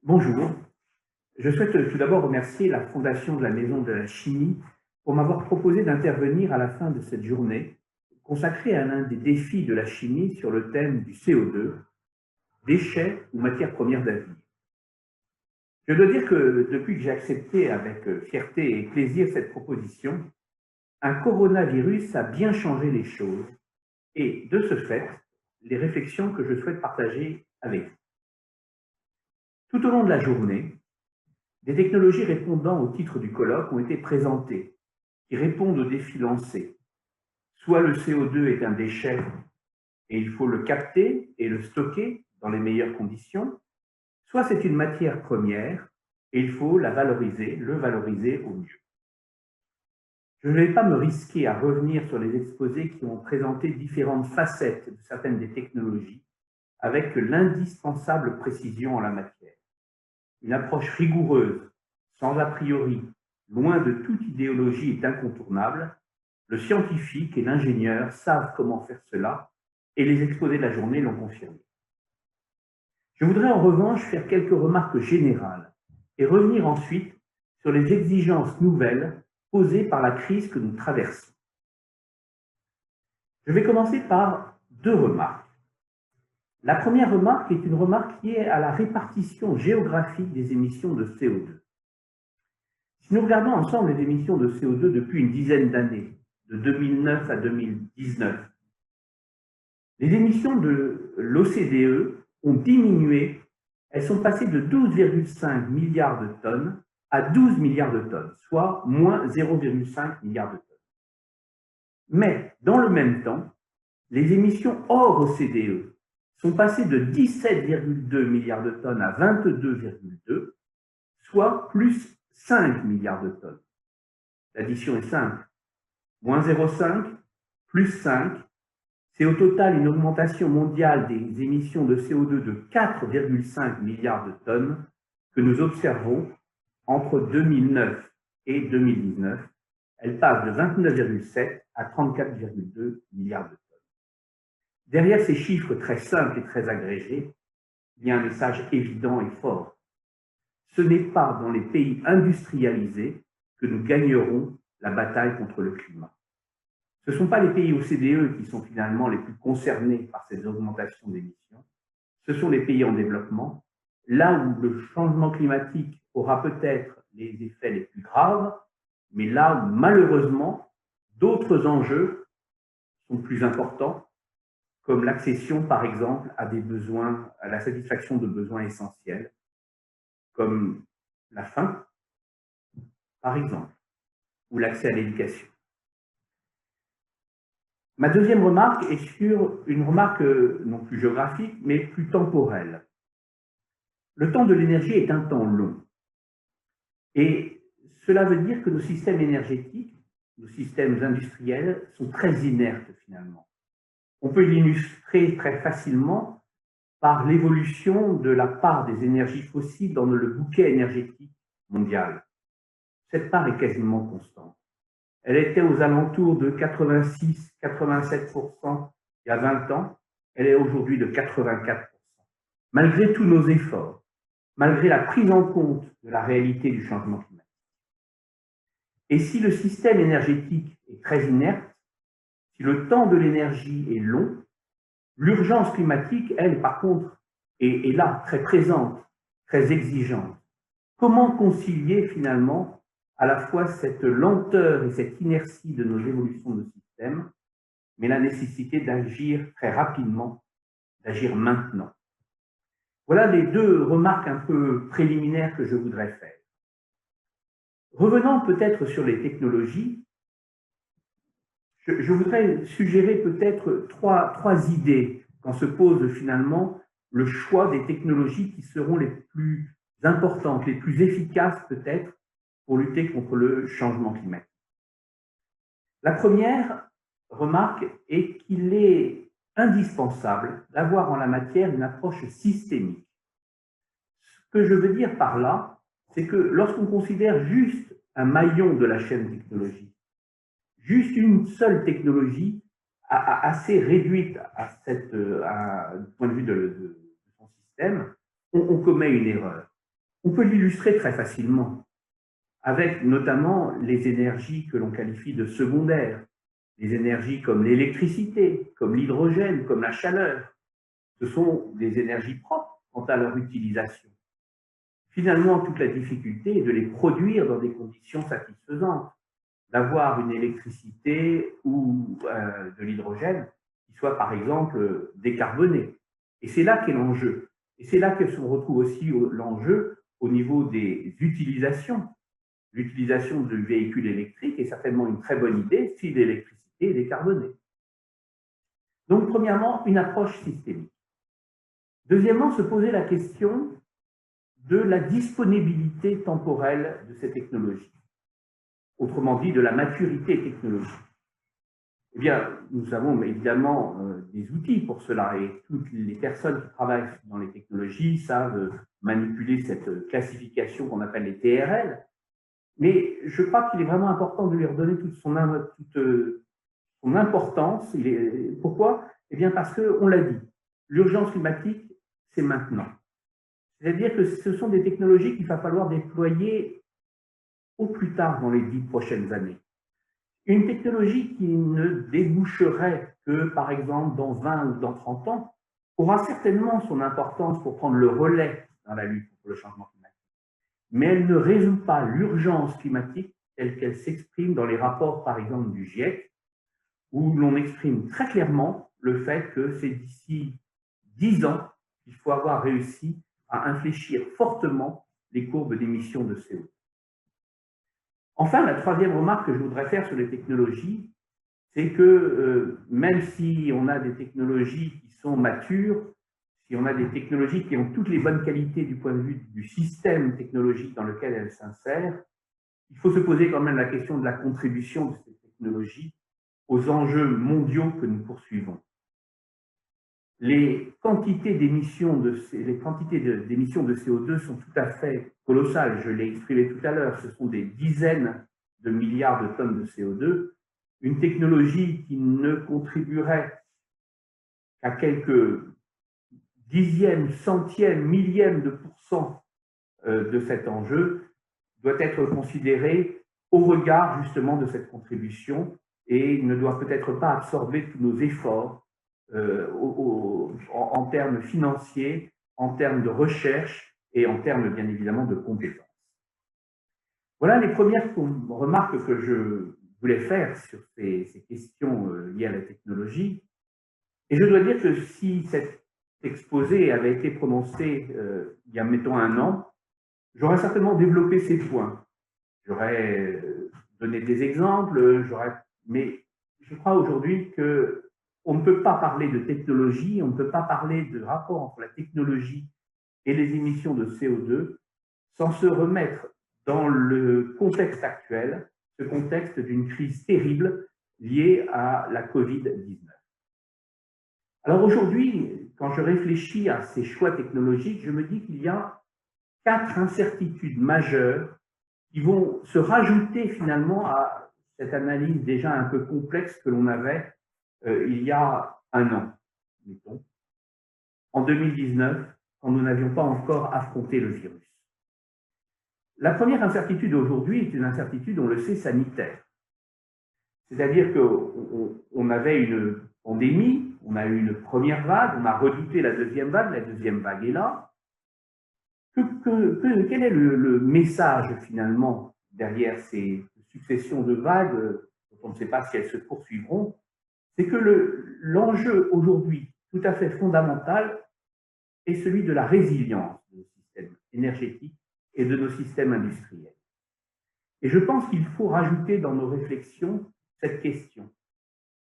Bonjour, je souhaite tout d'abord remercier la Fondation de la Maison de la Chimie pour m'avoir proposé d'intervenir à la fin de cette journée consacrée à l'un des défis de la chimie sur le thème du CO2, déchets ou matières premières d'avenir. Je dois dire que depuis que j'ai accepté avec fierté et plaisir cette proposition, un coronavirus a bien changé les choses et, de ce fait, les réflexions que je souhaite partager avec vous. Tout au long de la journée, des technologies répondant au titre du colloque ont été présentées, qui répondent aux défis lancés. Soit le CO2 est un déchet et il faut le capter et le stocker dans les meilleures conditions, soit c'est une matière première et il faut la valoriser, le valoriser au mieux. Je ne vais pas me risquer à revenir sur les exposés qui ont présenté différentes facettes de certaines des technologies avec l'indispensable précision en la matière. Une approche rigoureuse, sans a priori, loin de toute idéologie est incontournable. Le scientifique et l'ingénieur savent comment faire cela et les exposés de la journée l'ont confirmé. Je voudrais en revanche faire quelques remarques générales et revenir ensuite sur les exigences nouvelles posées par la crise que nous traversons. Je vais commencer par deux remarques. La première remarque est une remarque liée à la répartition géographique des émissions de CO2. Si nous regardons ensemble les émissions de CO2 depuis une dizaine d'années, de 2009 à 2019, les émissions de l'OCDE ont diminué. Elles sont passées de 12,5 milliards de tonnes à 12 milliards de tonnes, soit moins 0,5 milliards de tonnes. Mais, dans le même temps, les émissions hors OCDE sont passées de 17,2 milliards de tonnes à 22,2, soit plus 5 milliards de tonnes. L'addition est simple. Moins 0,5 plus 5, c'est au total une augmentation mondiale des émissions de CO2 de 4,5 milliards de tonnes que nous observons entre 2009 et 2019. Elle passe de 29,7 à 34,2 milliards de tonnes. Derrière ces chiffres très simples et très agrégés, il y a un message évident et fort. Ce n'est pas dans les pays industrialisés que nous gagnerons la bataille contre le climat. Ce ne sont pas les pays OCDE qui sont finalement les plus concernés par ces augmentations d'émissions, ce sont les pays en développement, là où le changement climatique aura peut-être les effets les plus graves, mais là où malheureusement d'autres enjeux sont plus importants, comme l'accession par exemple à des besoins, à la satisfaction de besoins essentiels, comme la faim par exemple, ou l'accès à l'éducation. Ma deuxième remarque est sur une remarque non plus géographique, mais plus temporelle. Le temps de l'énergie est un temps long. Et cela veut dire que nos systèmes énergétiques, nos systèmes industriels sont très inertes finalement. On peut l'illustrer très facilement par l'évolution de la part des énergies fossiles dans le bouquet énergétique mondial. Cette part est quasiment constante. Elle était aux alentours de 86-87% il y a 20 ans. Elle est aujourd'hui de 84%. Malgré tous nos efforts, malgré la prise en compte de la réalité du changement climatique. Et si le système énergétique est très inerte, si le temps de l'énergie est long, l'urgence climatique, elle, par contre, est là, très présente, très exigeante. Comment concilier finalement à la fois cette lenteur et cette inertie de nos évolutions de système, mais la nécessité d'agir très rapidement, d'agir maintenant. Voilà les deux remarques un peu préliminaires que je voudrais faire. Revenant peut-être sur les technologies, je voudrais suggérer peut-être trois idées quand se pose finalement le choix des technologies qui seront les plus importantes, les plus efficaces peut-être pour lutter contre le changement climatique. La première remarque est qu'il est indispensable d'avoir en la matière une approche systémique. Ce que je veux dire par là, c'est que lorsqu'on considère juste un maillon de la chaîne technologique, juste une seule technologie assez réduite du point de vue de son système, on commet une erreur. l'illustrer très facilement, avec notamment les énergies que l'on qualifie de secondaires, les énergies comme l'électricité, comme l'hydrogène, comme la chaleur. Ce sont des énergies propres quant à leur utilisation. Finalement, toute la difficulté est de les produire dans des conditions satisfaisantes, d'avoir une électricité ou de l'hydrogène qui soit par exemple décarboné. Et c'est là qu'est l'enjeu. Et c'est là que se retrouve aussi l'enjeu au niveau des utilisations. L'utilisation de véhicules électriques est certainement une très bonne idée si l'électricité est décarbonée. Donc, premièrement, une approche systémique. Deuxièmement, se poser la question de la disponibilité temporelle de ces technologies. Autrement dit, de la maturité technologique. Eh bien, nous avons évidemment des outils pour cela et toutes les personnes qui travaillent dans les technologies savent manipuler cette classification qu'on appelle les TRL. Mais je crois qu'il est vraiment important de lui redonner toute son importance. Pourquoi? Eh bien, parce qu'on l'a dit, l'urgence climatique, c'est maintenant. C'est-à-dire que ce sont des technologies qu'il va falloir déployer au plus tard dans les 10 prochaines années. Une technologie qui ne déboucherait que, par exemple, dans 20 ou dans 30 ans, aura certainement son importance pour prendre le relais dans la lutte contre le changement climatique. Mais elle ne résout pas l'urgence climatique telle qu'elle s'exprime dans les rapports, par exemple, du GIEC, où l'on exprime très clairement le fait que c'est d'ici 10 ans qu'il faut avoir réussi à infléchir fortement les courbes d'émissions de CO2. Enfin, la troisième remarque que je voudrais faire sur les technologies, c'est que même si on a des technologies qui sont matures, si on a des technologies qui ont toutes les bonnes qualités du point de vue du système technologique dans lequel elles s'insèrent, il faut se poser quand même la question de la contribution de ces technologies aux enjeux mondiaux que nous poursuivons. Les quantités d'émissions de CO2 sont tout à fait colossales. Je l'ai exprimé tout à l'heure, ce sont des dizaines de milliards de tonnes de CO2. Une technologie qui ne contribuerait qu'à quelques dixièmes, centièmes, millièmes de pourcents de cet enjeu doit être considérée au regard justement de cette contribution et ne doit peut-être pas absorber tous nos efforts en termes financiers, en termes de recherche et en termes bien évidemment de compétences. Voilà les premières remarques que je voulais faire sur ces questions liées à la technologie. Et je dois dire que si cet exposé avait été prononcé il y a, mettons, 1 an, j'aurais certainement développé ces points. J'aurais donné des exemples, mais je crois aujourd'hui qu'on ne peut pas parler de technologie, on ne peut pas parler de rapport entre la technologie et les émissions de CO2 sans se remettre dans le contexte actuel, ce contexte d'une crise terrible liée à la Covid-19. Alors aujourd'hui, quand je réfléchis à ces choix technologiques, je me dis qu'il y a 4 incertitudes majeures qui vont se rajouter finalement à cette analyse déjà un peu complexe que l'on avait il y a 1 an, mettons, en 2019, quand nous n'avions pas encore affronté le virus. La première incertitude aujourd'hui est une incertitude, on le sait, sanitaire. C'est-à-dire qu'on avait une pandémie, on a eu une première vague, on a redouté la deuxième vague est là. Quel est le message finalement derrière ces successions de vagues dont on ne sait pas si elles se poursuivront? C'est que l'enjeu aujourd'hui tout à fait fondamental est celui de la résilience de nos systèmes énergétiques et de nos systèmes industriels. Et je pense qu'il faut rajouter dans nos réflexions cette question.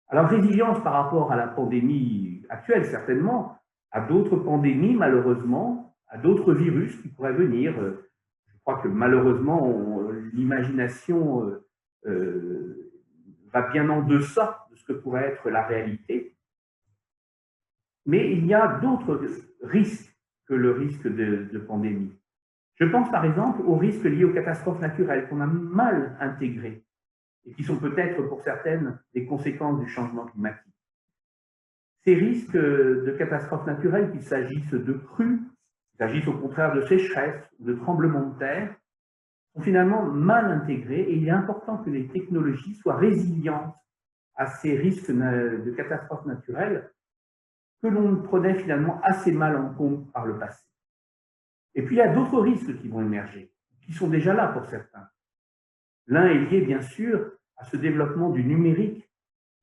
Alors, résilience par rapport à la pandémie actuelle, certainement, à d'autres pandémies, malheureusement, à d'autres virus qui pourraient venir. Je crois que malheureusement, l'imagination va bien en deçà de ce que pourrait être la réalité. Mais il y a d'autres risques que le risque de pandémie. Je pense par exemple aux risques liés aux catastrophes naturelles qu'on a mal intégrés et qui sont peut-être pour certaines des conséquences du changement climatique. Ces risques de catastrophes naturelles, qu'il s'agisse de crues, qu'il s'agisse au contraire de sécheresse ou de tremblements de terre, sont finalement mal intégrés et il est important que les technologies soient résilientes à ces risques de catastrophes naturelles que l'on prenait finalement assez mal en compte par le passé. Et puis il y a d'autres risques qui vont émerger, qui sont déjà là pour certains. L'un est lié bien sûr à ce développement du numérique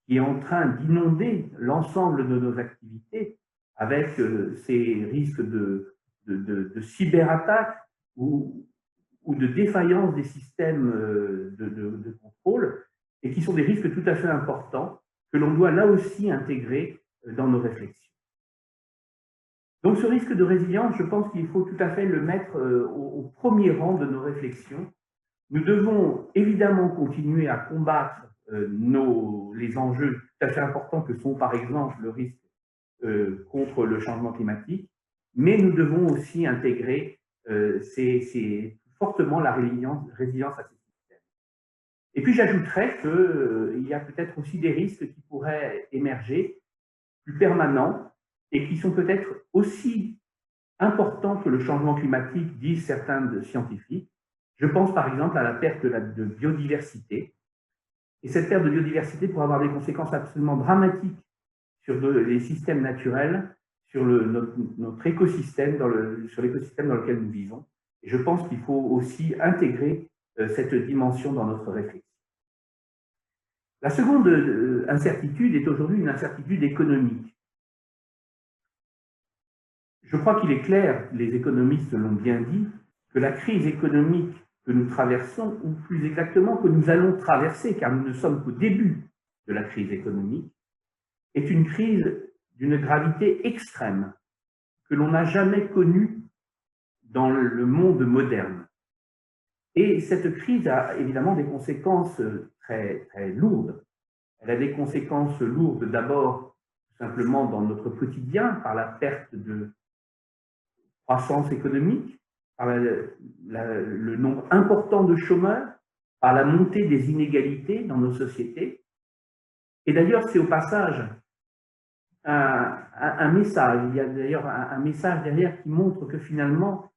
qui est en train d'inonder l'ensemble de nos activités avec ces risques de cyberattaques ou de défaillance des systèmes de contrôle, et qui sont des risques tout à fait importants que l'on doit là aussi intégrer dans nos réflexions. Donc ce risque de résilience, je pense qu'il faut tout à fait le mettre au premier rang de nos réflexions. Nous devons évidemment continuer à combattre les enjeux tout à fait importants que sont par exemple le risque contre le changement climatique, mais nous devons aussi intégrer fortement la résilience à ces systèmes. Et puis j'ajouterais qu'il y a peut-être aussi des risques qui pourraient émerger, plus permanents, et qui sont peut-être aussi importants que le changement climatique, disent certains scientifiques. Je pense par exemple à la perte de biodiversité. Et cette perte de biodiversité pourrait avoir des conséquences absolument dramatiques sur les systèmes naturels, sur notre écosystème, sur l'écosystème dans lequel nous vivons. Et je pense qu'il faut aussi intégrer cette dimension dans notre réflexion. La seconde incertitude est aujourd'hui une incertitude économique. Je crois qu'il est clair, les économistes l'ont bien dit, que la crise économique que nous traversons, ou plus exactement que nous allons traverser, car nous ne sommes qu'au début de la crise économique, est une crise d'une gravité extrême que l'on n'a jamais connue dans le monde moderne. Et cette crise a évidemment des conséquences très, très lourdes. Elle a des conséquences lourdes d'abord simplement dans notre quotidien, par la perte de croissance économique, par le nombre important de chômeurs, par la montée des inégalités dans nos sociétés. Et d'ailleurs, c'est au passage un message, il y a d'ailleurs un message derrière qui montre que finalement,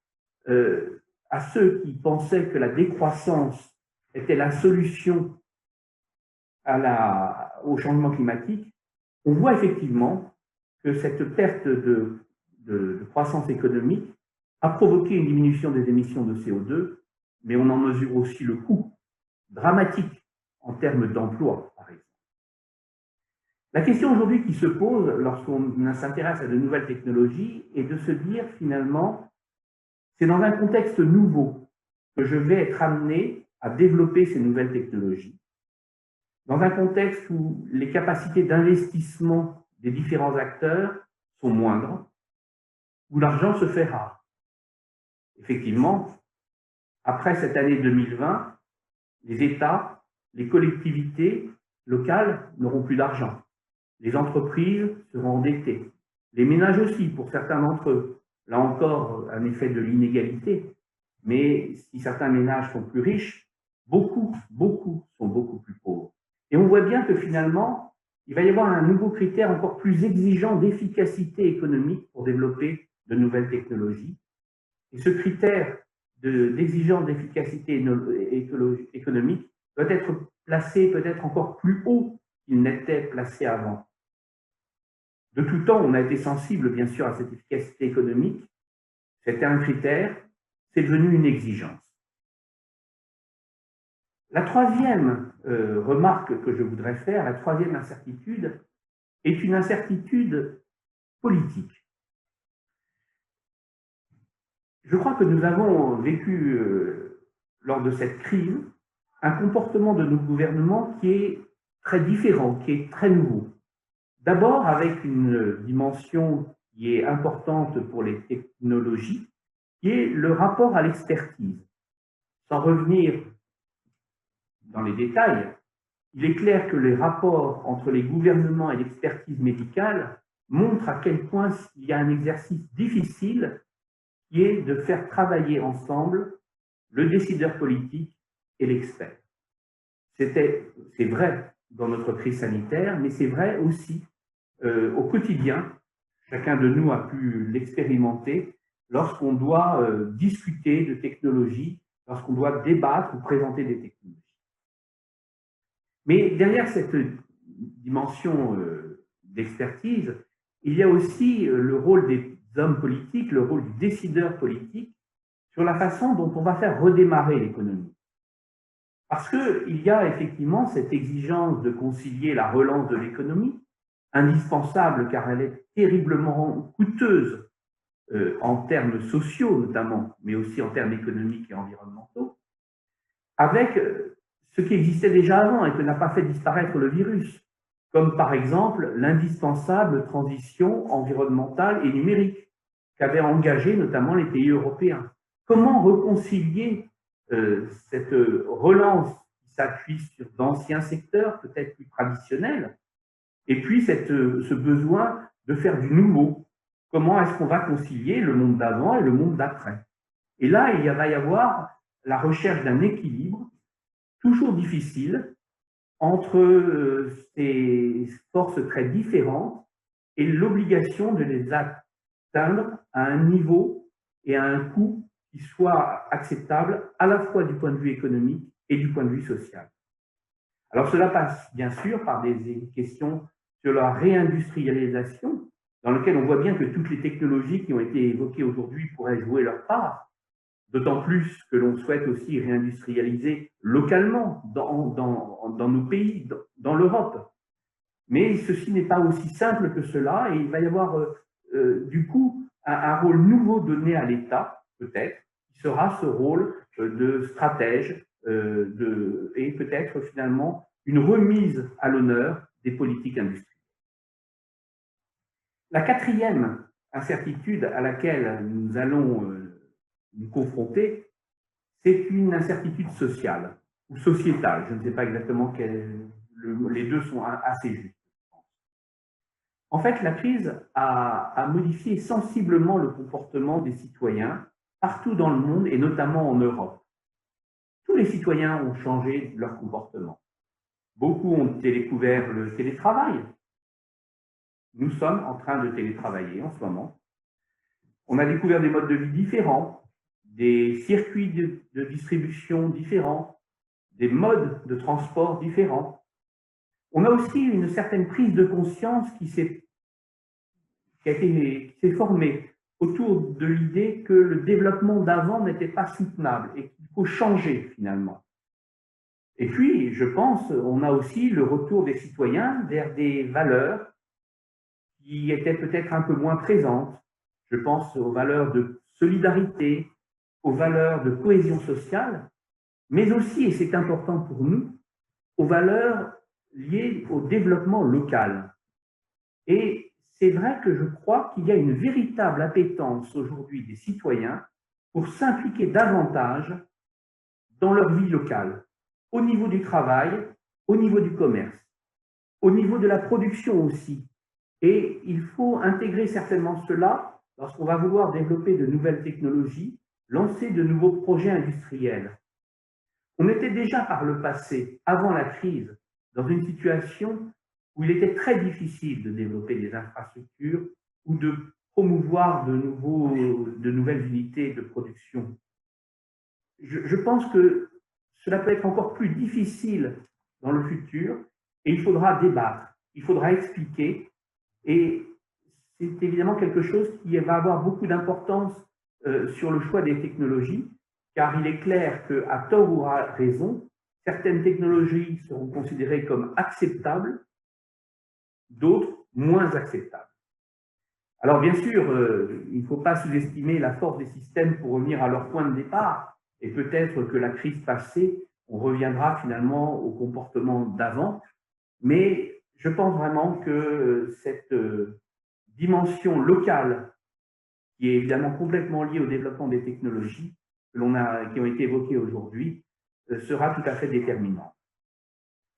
à ceux qui pensaient que la décroissance était la solution au changement climatique, on voit effectivement que cette perte de croissance économique a provoqué une diminution des émissions de CO2, mais on en mesure aussi le coût dramatique en termes d'emploi, par exemple. La question aujourd'hui qui se pose lorsqu'on s'intéresse à de nouvelles technologies est de se dire finalement, c'est dans un contexte nouveau que je vais être amené à développer ces nouvelles technologies, dans un contexte où les capacités d'investissement des différents acteurs sont moindres, où l'argent se fait rare. Effectivement, après cette année 2020, les États, les collectivités locales n'auront plus d'argent. Les entreprises seront endettées. Les ménages aussi, pour certains d'entre eux. Là encore, un effet de l'inégalité. Mais si certains ménages sont plus riches, beaucoup sont beaucoup plus pauvres. Et on voit bien que finalement, il va y avoir un nouveau critère encore plus exigeant d'efficacité économique pour développer de nouvelles technologies. Et ce critère d'exigence d'efficacité économique doit être placé peut-être encore plus haut qu'il n'était placé avant. De tout temps, on a été sensible, bien sûr, à cette efficacité économique. C'était un critère, c'est devenu une exigence. La troisième remarque que je voudrais faire, la troisième incertitude, est une incertitude politique. Je crois que nous avons vécu, lors de cette crise, un comportement de nos gouvernements qui est très différent, qui est très nouveau. D'abord avec une dimension qui est importante pour les technologies, qui est le rapport à l'expertise. Sans revenir dans les détails, il est clair que les rapports entre les gouvernements et l'expertise médicale montrent à quel point il y a un exercice difficile qui est de faire travailler ensemble le décideur politique et l'expert. C'est vrai dans notre crise sanitaire, mais c'est vrai aussi au quotidien. Chacun de nous a pu l'expérimenter lorsqu'on doit discuter de technologie, lorsqu'on doit débattre ou présenter des technologies. Mais derrière cette dimension d'expertise, il y a aussi le rôle des hommes politiques, le rôle du décideur politique sur la façon dont on va faire redémarrer l'économie. Parce qu'il y a effectivement cette exigence de concilier la relance de l'économie, indispensable car elle est terriblement coûteuse en termes sociaux notamment, mais aussi en termes économiques et environnementaux, avec ce qui existait déjà avant et que n'a pas fait disparaître le virus, comme par exemple l'indispensable transition environnementale et numérique qu'avaient engagé notamment les pays européens. Comment réconcilier cette relance qui s'appuie sur d'anciens secteurs, peut-être plus traditionnels, et puis ce besoin de faire du nouveau? Comment est-ce qu'on va concilier le monde d'avant et le monde d'après? Et là, il va y avoir la recherche d'un équilibre toujours difficile entre ces forces très différentes et l'obligation de les atteindre à un niveau et à un coût qui soit acceptable à la fois du point de vue économique et du point de vue social. Alors cela passe bien sûr par des questions sur la réindustrialisation, dans lequel on voit bien que toutes les technologies qui ont été évoquées aujourd'hui pourraient jouer leur part, d'autant plus que l'on souhaite aussi réindustrialiser localement dans nos pays, dans l'Europe. Mais ceci n'est pas aussi simple que cela et il va y avoir du coup un rôle nouveau donné à l'État, peut-être, qui sera ce rôle de stratège et peut-être finalement une remise à l'honneur des politiques industrielles. La quatrième incertitude à laquelle nous allons nous confronter, c'est une incertitude sociale ou sociétale. Je ne sais pas exactement les deux sont assez justes. En fait, la crise a modifié sensiblement le comportement des citoyens partout dans le monde et notamment en Europe. Tous les citoyens ont changé leur comportement. Beaucoup ont découvert le télétravail. Nous sommes en train de télétravailler en ce moment. On a découvert des modes de vie différents, des circuits de distribution différents, des modes de transport différents. On a aussi une certaine prise de conscience qui s'est formée autour de l'idée que le développement d'avant n'était pas soutenable et qu'il faut changer finalement. Et puis, je pense, on a aussi le retour des citoyens vers des valeurs qui étaient peut-être un peu moins présentes. Je pense aux valeurs de solidarité, aux valeurs de cohésion sociale, mais aussi, et c'est important pour nous, aux valeurs liées au développement local. Et c'est vrai que je crois qu'il y a une véritable appétence aujourd'hui des citoyens pour s'impliquer davantage dans leur vie locale, au niveau du travail, au niveau du commerce, au niveau de la production aussi. Et il faut intégrer certainement cela lorsqu'on va vouloir développer de nouvelles technologies, lancer de nouveaux projets industriels. On était déjà par le passé, avant la crise, dans une situation où il était très difficile de développer des infrastructures ou de promouvoir de nouvelles unités de production. Je pense que cela peut être encore plus difficile dans le futur et il faudra débattre, il faudra expliquer et c'est évidemment quelque chose qui va avoir beaucoup d'importance sur le choix des technologies, car il est clair qu'à tort ou à raison, certaines technologies seront considérées comme acceptables, d'autres moins acceptables. Alors bien sûr, il ne faut pas sous-estimer la force des systèmes pour revenir à leur point de départ, et peut-être que la crise passée, on reviendra finalement au comportement d'avant, mais je pense vraiment que cette dimension locale, qui est évidemment complètement liée au développement des technologies qui ont été évoquées aujourd'hui, sera tout à fait déterminante.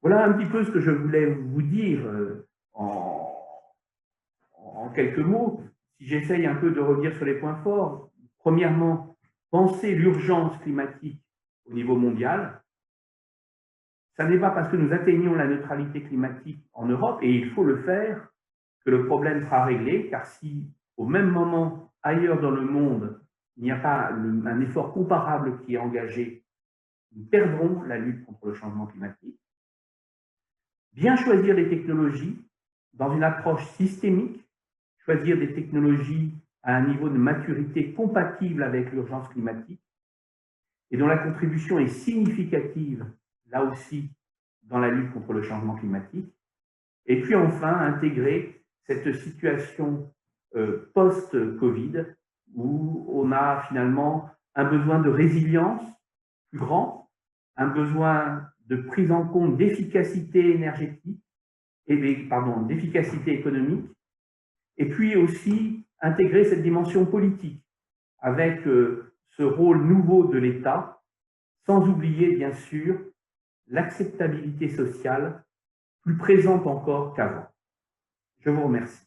Voilà un petit peu ce que je voulais vous dire en quelques mots. Si j'essaye un peu de revenir sur les points forts, premièrement, penser l'urgence climatique au niveau mondial. Ça n'est pas parce que nous atteignons la neutralité climatique en Europe, et il faut le faire, que le problème sera réglé, car si au même moment, ailleurs dans le monde, il n'y a pas un effort comparable qui est engagé, nous perdrons la lutte contre le changement climatique. Bien choisir les technologies dans une approche systémique, choisir des technologies à un niveau de maturité compatible avec l'urgence climatique et dont la contribution est significative, là aussi, dans la lutte contre le changement climatique. Et puis enfin, intégrer cette situation post-Covid où on a finalement un besoin de résilience plus grand, un besoin de prise en compte d'efficacité énergétique, d'efficacité économique, et puis aussi intégrer cette dimension politique avec ce rôle nouveau de l'État, sans oublier bien sûr l'acceptabilité sociale plus présente encore qu'avant. Je vous remercie.